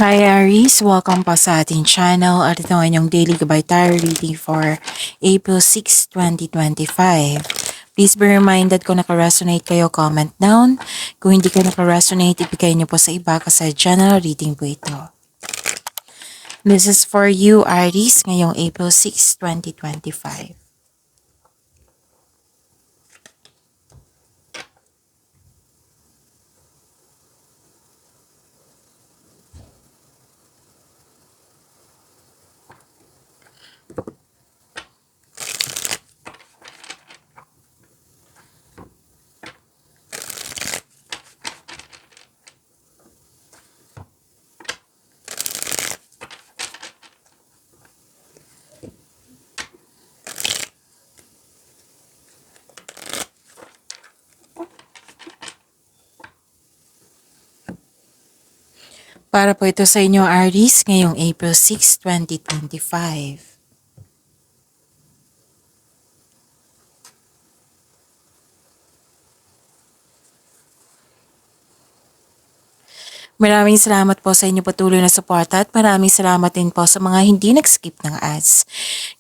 Hi Aries! Welcome pa sa ating channel at ito ang inyong daily gabay tarot reading for April 6, 2025. Please be reminded kung naka-resonate kayo, comment down. Kung hindi kayo naka-resonate, ibigay niyo po sa iba kasi general reading po ito. This is for you Aries ngayong April 6, 2025. Para po ito sa inyo Aries ngayong April 6, 2025. Maraming salamat po sa inyo patuloy na suporta at maraming salamat din po sa mga hindi nag-skip ng ads.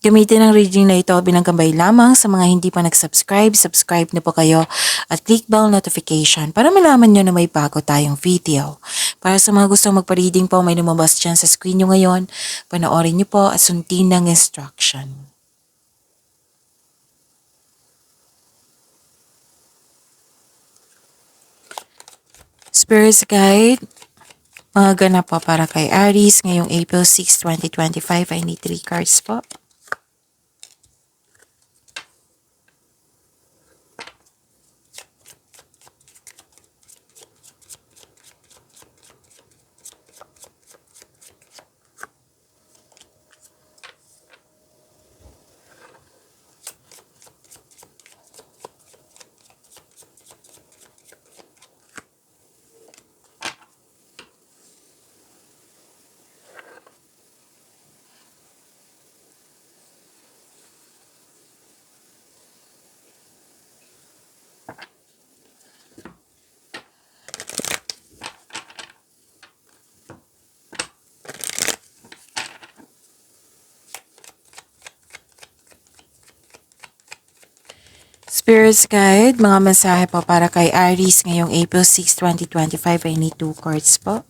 Gamitin ang reading na ito bilang gabay lamang sa mga hindi pa nag-subscribe. Subscribe na po kayo at click bell notification para malaman nyo na may bago tayong video. Para sa mga gustong magpa-reading po, may lumabas dyan sa screen nyo ngayon. Panoorin nyo po at sundin ng instruction. Spirit's Guide, mga ganap po para kay Aries ngayong April 6, 2025. I need 3 cards po. Spirit's Guide, mga mensahe po para kay Aries ngayong April 6, 2025. I need 2 cards po.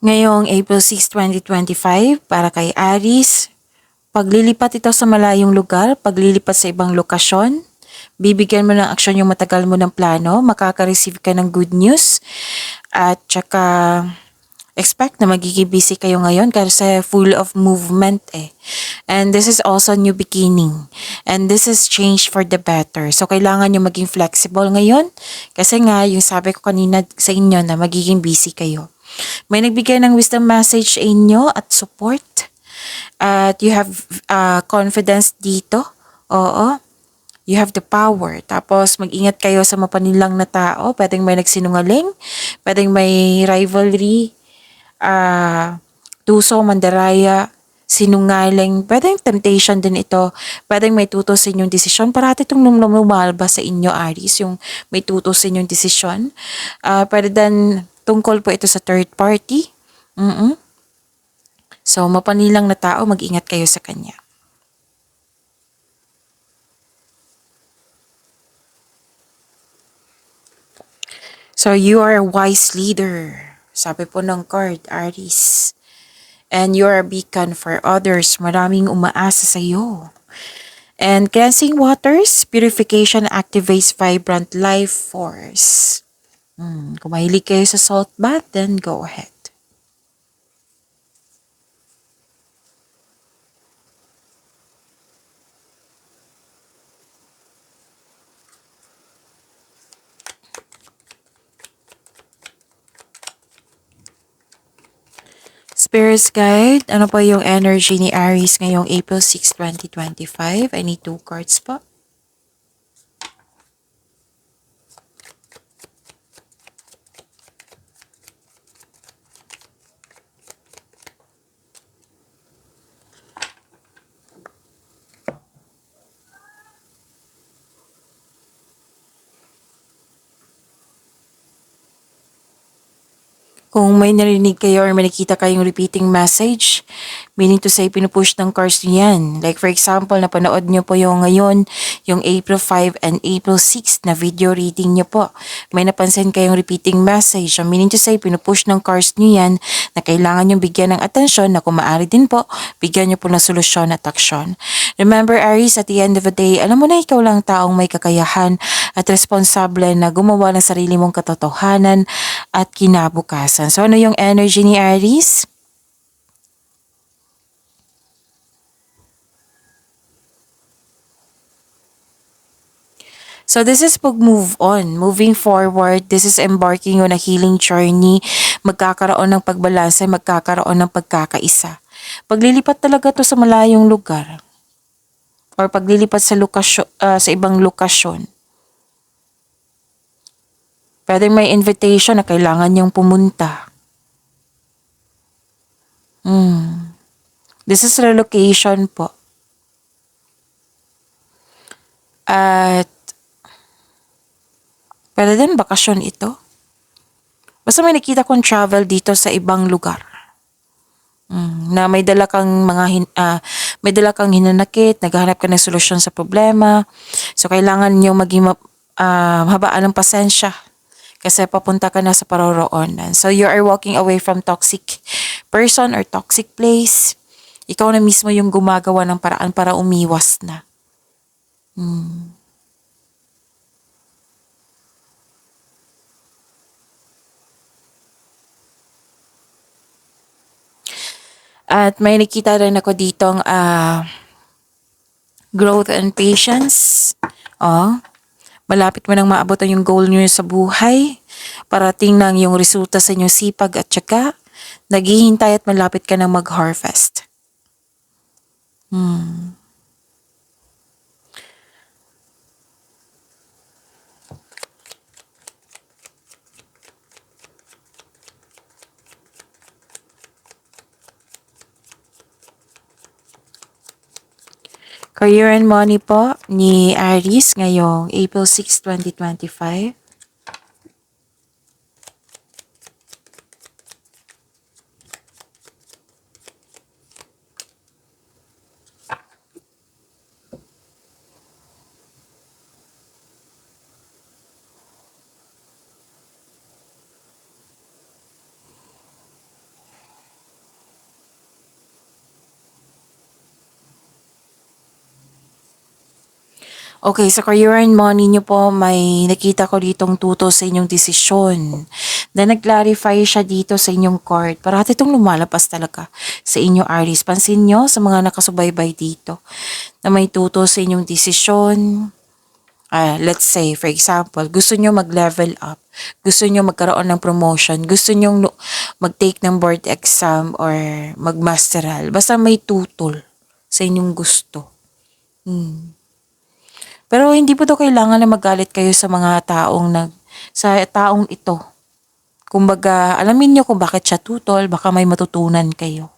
Ngayong April 6, 2025, para kay Aries, paglilipat ito sa malayong lugar, paglilipat sa ibang lokasyon, bibigyan mo ng aksyon yung matagal mo ng plano, makaka-receive ka ng good news, at saka expect na magiging busy kayo ngayon kasi full of movement eh. And this is also new beginning. And this is change for the better. So, kailangan nyo maging flexible ngayon kasi nga, yung sabi ko kanina sa inyo na magiging busy kayo. May nagbigay ng wisdom message sa inyo at support. At you have confidence dito. Oo. You have the power. Tapos mag-ingat kayo sa mapanilang na tao. Pwedeng may nagsinungaling. Pwedeng may rivalry. Tuso, mandaraya, sinungaling. Pwedeng temptation din ito. Pwedeng may tutos sa inyong desisyon. Parati itong lumalabas sa inyo, Aries. Yung may tutos sa inyong desisyon. Pwede din tungkol po ito sa third party. So, mapanilang na tao, mag-ingat kayo sa kanya. So, you are a wise leader. Sabi po ng card, Aries. And you are a beacon for others. Maraming umaasa sa iyo. And cleansing waters, purification activates vibrant life force. Kung mahilig kayo sa salt bath, then go ahead. Spirit's Guide, ano po yung energy ni Aries ngayong April 6, 2025? I need 2 cards po. Kung may narinig kayo or may nakita kayong repeating message, meaning to say pinupush ng cards nyo yan. Like for example, napanood nyo po yung ngayon, yung April 5 and April 6 na video reading nyo po. May napansin kayong repeating message, meaning to say pinupush ng cards nyo yan na kailangan nyo bigyan ng atensyon na kung maaari din po, bigyan nyo po ng solusyon at aksyon. Remember Aries, at the end of the day, alam mo na ikaw lang taong may kakayahan at responsable na gumawa ng sarili mong katotohanan at kinabukasan. So ano yung energy ni Aries? So this is pag-move on, moving forward, this is embarking on a healing journey, magkakaroon ng pagbalanse, magkakaroon ng pagkakaisa. Paglilipat talaga to sa malayong lugar or paglilipat sa lokasyon, sa ibang lokasyon. Pwede may invitation na kailangan niyang pumunta. This is relocation po. At pwede din bakasyon ito. Basta may nakita kong travel dito sa ibang lugar. Na may dala kang may dala kang hinanakit, naghahanap ka ng solusyon sa problema. So kailangan niyo maging habaan ng pasensya kasi papunta ka na sa paroroonan. So you are walking away from toxic person or toxic place. Ikaw na mismo yung gumagawa ng paraan para umiwas na. At may nakita rin ako ditong growth and patience. Malapit mo nang maabot ang yung goal nyo sa buhay. Parating nang yung resulta sa inyong sipag at syaga. Naghihintay at malapit ka nang mag-harvest. Career and money po ni Aries ngayong April 6, 2025. Okay, sa career and money nyo po, may nakita ko ditong tuto sa inyong desisyon. Then nag-clarify siya dito sa inyong card. Parati itong lumalabas talaga sa inyo, Aries. Pansin nyo sa mga nakasubaybay dito na may tuto sa inyong desisyon. Let's say, for example, gusto nyo mag-level up. Gusto nyo magkaroon ng promotion. Gusto nyo mag-take ng board exam or mag-masteral. Basta may tutol sa inyong gusto. Pero hindi po to kailangan na magalit kayo sa mga sa taong ito. Kumbaga, alamin nyo kung bakit siya tutol, baka may matutunan kayo.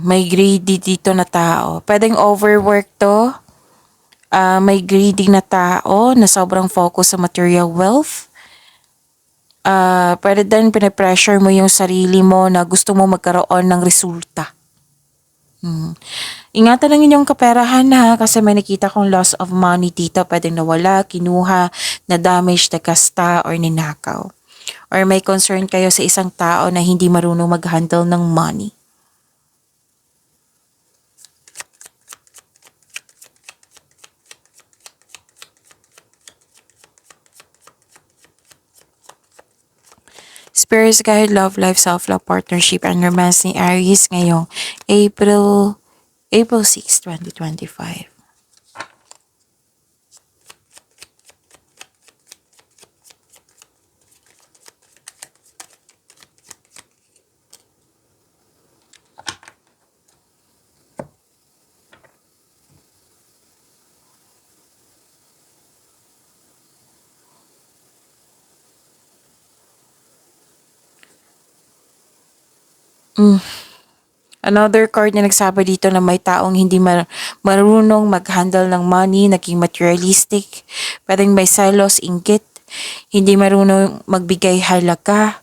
May greedy dito na tao. Pwedeng overwork to. May greedy na tao na sobrang focus sa material wealth. Pwede din pinipressure mo yung sarili mo na gusto mo magkaroon ng resulta. Ingatan lang inyong kaperahan ha, kasi may nakita kong loss of money dito. Pwedeng nawala, kinuha, na-damage, nakasta, or ninakaw. Or may concern kayo sa isang tao na hindi marunong mag-handle ng money. Spirits Guide, Love Life, Self-Love, Partnership, and Romance ni Aries ngayong April 6, 2025. Another card na nagsabi dito na may taong hindi marunong mag-handle ng money, naging materialistic. Pwedeng may silos, inggit, hindi marunong magbigay halaga,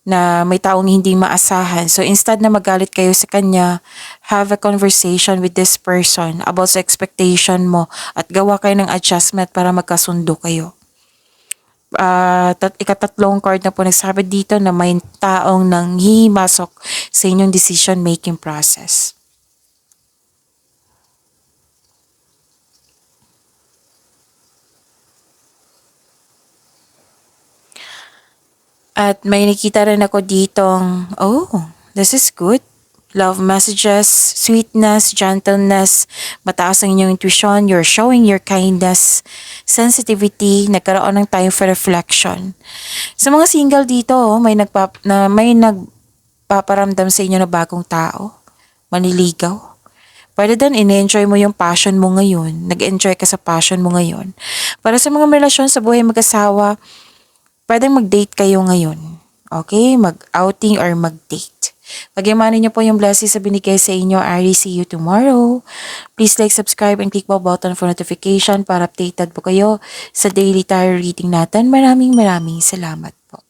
na may taong hindi maasahan. So instead na magalit kayo sa kanya, have a conversation with this person about sa expectation mo at gawa kayo ng adjustment para magkasundo kayo. Ikatatlong card na po nagsabi dito na may taong nanghihimasok sa inyong decision making process. At may nakita rin ako ditong, this is good. Love messages, sweetness, gentleness, mataas ang inyong intuition, you're showing your kindness, sensitivity, nagkaroon ng time for reflection. Sa mga single dito, may nagpaparamdam sa inyo na bagong tao, maniligaw. Pwede din in-enjoy mo yung passion mo ngayon, nag-enjoy ka sa passion mo ngayon. Para sa mga relasyon sa buhay mag-asawa, pwedeng mag-date kayo ngayon. Okay? Mag-outing or mag-date. Pagyamanin niyo po yung blessings sa binigay sa inyo. Aries, see you tomorrow. Please like, subscribe, and click bell button for notification para updated po kayo sa daily tarot reading natin. Maraming salamat po.